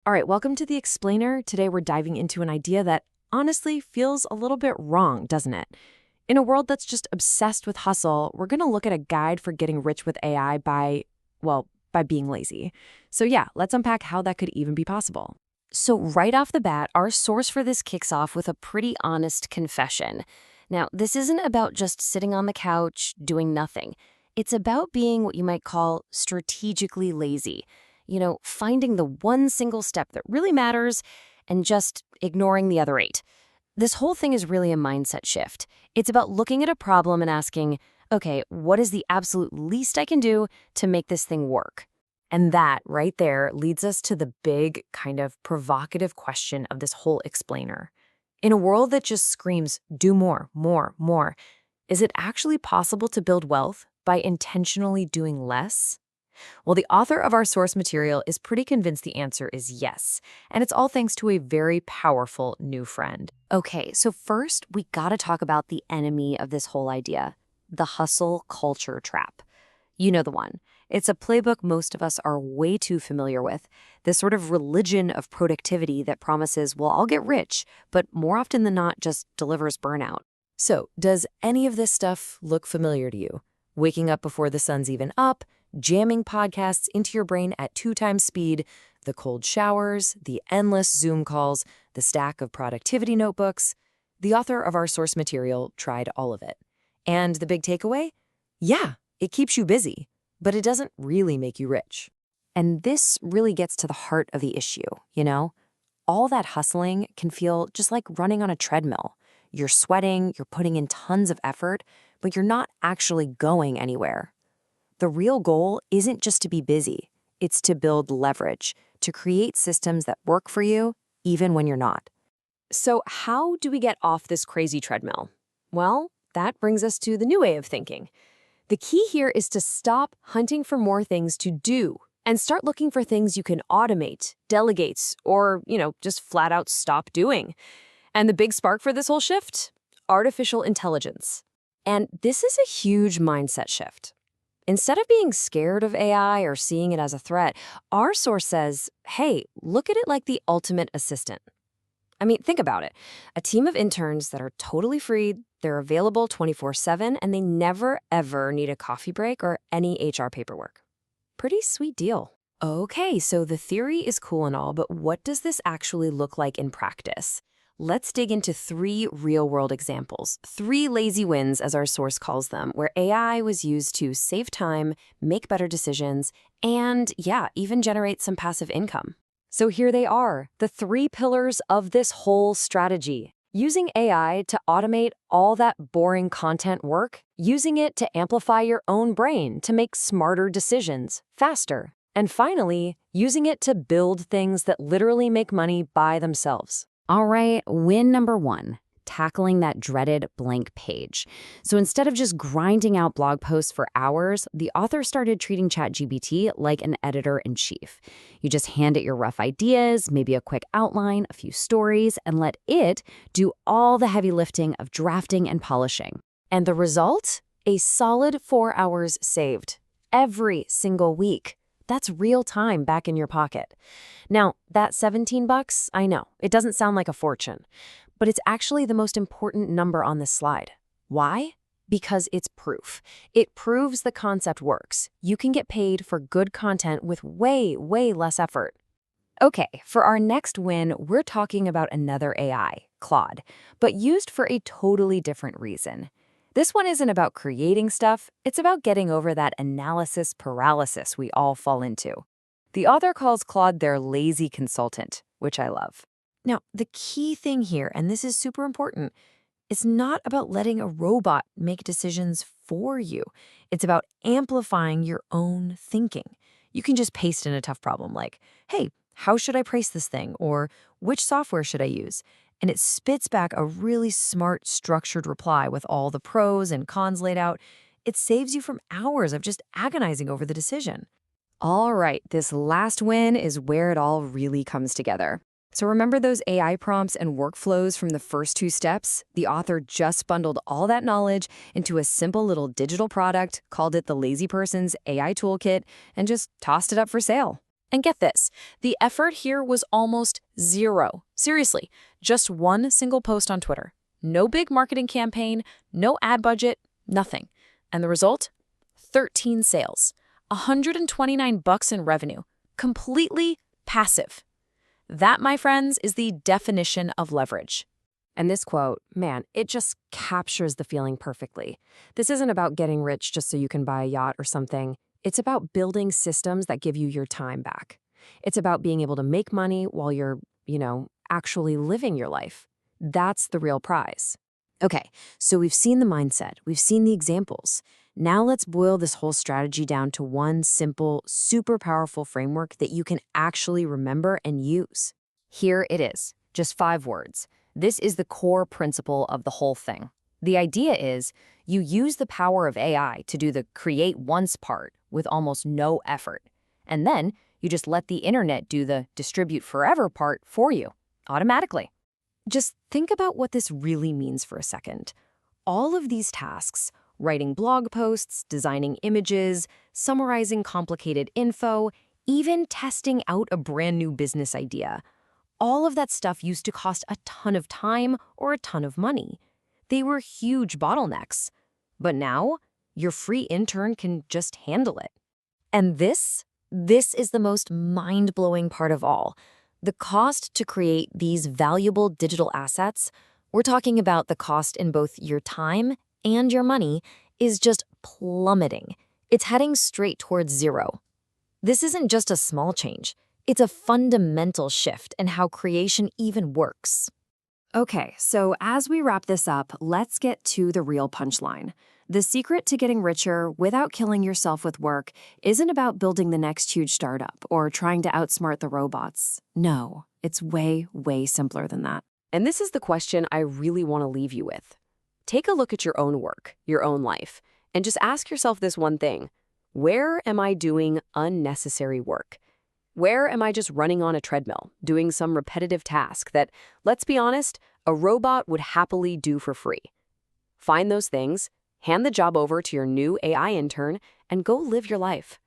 All right, welcome to The Explainer. Today we're diving into an idea that honestly feels a little bit wrong, doesn't it? In a world that's just obsessed with hustle, we're going to look at a guide for getting rich with AI by being lazy. So yeah, let's unpack how that could even be possible. So, right off the bat, our source for this kicks off with a pretty honest confession. Now, this isn't about just sitting on the couch doing nothing. It's about being what you might call strategically lazy. Finding the one single step that really matters and just ignoring the other eight. This whole thing is really a mindset shift. It's about looking at a problem and asking, okay, what is the absolute least I can do to make this thing work? And that right there leads us to the big, kind of provocative question of this whole explainer. In a world that just screams, do more, more, more, is it actually possible to build wealth by intentionally doing less? Well, the author of our source material is pretty convinced the answer is yes, and it's all thanks to a very powerful new friend. Okay, so first, we gotta talk about the enemy of this whole idea, the hustle culture trap. You know the one. It's a playbook most of us are way too familiar with, this sort of religion of productivity that promises, well, I'll get rich, but more often than not just delivers burnout. So, does any of this stuff look familiar to you? Waking up before the sun's even up, jamming podcasts into your brain at 2 times speed, the cold showers, the endless Zoom calls, the stack of productivity notebooks. The author of our source material tried all of it. And the big takeaway? Yeah, it keeps you busy, but it doesn't really make you rich. And this really gets to the heart of the issue, you know? All that hustling can feel just like running on a treadmill. You're sweating, you're putting in tons of effort, but you're not actually going anywhere. The real goal isn't just to be busy. It's to build leverage, to create systems that work for you, even when you're not. So how do we get off this crazy treadmill? Well, that brings us to the new way of thinking. The key here is to stop hunting for more things to do and start looking for things you can automate, delegate, or, just flat out stop doing. And the big spark for this whole shift? Artificial intelligence. And this is a huge mindset shift. Instead of being scared of AI or seeing it as a threat, our source says, hey, look at it like the ultimate assistant. I mean, think about it. A team of interns that are totally free, they're available 24/7, and they never, ever need a coffee break or any HR paperwork. Pretty sweet deal. Okay, so the theory is cool and all, but what does this actually look like in practice? Let's dig into 3 real-world examples, 3 lazy wins, as our source calls them, where AI was used to save time, make better decisions, and, even generate some passive income. So here they are, the 3 pillars of this whole strategy. Using AI to automate all that boring content work, using it to amplify your own brain to make smarter decisions faster, and finally, using it to build things that literally make money by themselves. All right, win number 1, tackling that dreaded blank page. So instead of just grinding out blog posts for hours, the author started treating ChatGPT like an editor-in-chief. You just hand it your rough ideas, maybe a quick outline, a few stories, and let it do all the heavy lifting of drafting and polishing. And the result? A solid 4 hours saved. Every single week. That's real time back in your pocket. Now, that $17, I know, it doesn't sound like a fortune, but it's actually the most important number on this slide. Why? Because it's proof. It proves the concept works. You can get paid for good content with way, way less effort. Okay, for our next win, we're talking about another AI, Claude, but used for a totally different reason. This one isn't about creating stuff, it's about getting over that analysis paralysis we all fall into. The author calls Claude their lazy consultant, which I love. Now, the key thing here, and this is super important, is not about letting a robot make decisions for you. It's about amplifying your own thinking. You can just paste in a tough problem like, hey, how should I price this thing? Or which software should I use? And it spits back a really smart, structured reply with all the pros and cons laid out. It saves you from hours of just agonizing over the decision. All right, this last win is where it all really comes together. So remember those AI prompts and workflows from the first 2 steps? The author just bundled all that knowledge into a simple little digital product, called it the Lazy Person's AI Toolkit, and just tossed it up for sale. And get this, the effort here was almost zero. Seriously, just one single post on Twitter. No big marketing campaign, no ad budget, nothing. And the result? 13 sales, $129 in revenue, completely passive. That, my friends, is the definition of leverage. And this quote, man, it just captures the feeling perfectly. This isn't about getting rich just so you can buy a yacht or something. It's about building systems that give you your time back. It's about being able to make money while you're, actually living your life. That's the real prize. Okay, so we've seen the mindset, we've seen the examples. Now let's boil this whole strategy down to one simple, super powerful framework that you can actually remember and use. Here it is, just 5 words. This is the core principle of the whole thing. The idea is you use the power of AI to do the create once part with almost no effort. And then you just let the internet do the distribute forever part for you, automatically. Just think about what this really means for a second. All of these tasks, writing blog posts, designing images, summarizing complicated info, even testing out a brand new business idea, all of that stuff used to cost a ton of time or a ton of money. They were huge bottlenecks. But now, your free intern can just handle it. And this is the most mind-blowing part of all. The cost to create these valuable digital assets, we're talking about the cost in both your time and your money, is just plummeting. It's heading straight towards zero. This isn't just a small change. It's a fundamental shift in how creation even works. Okay, so as we wrap this up, let's get to the real punchline. The secret to getting richer without killing yourself with work isn't about building the next huge startup or trying to outsmart the robots. No, it's way, way simpler than that. And this is the question I really want to leave you with. Take a look at your own work, your own life, and just ask yourself this one thing. Where am I doing unnecessary work? Where am I just running on a treadmill, doing some repetitive task that, let's be honest, a robot would happily do for free? Find those things, hand the job over to your new AI intern, and go live your life.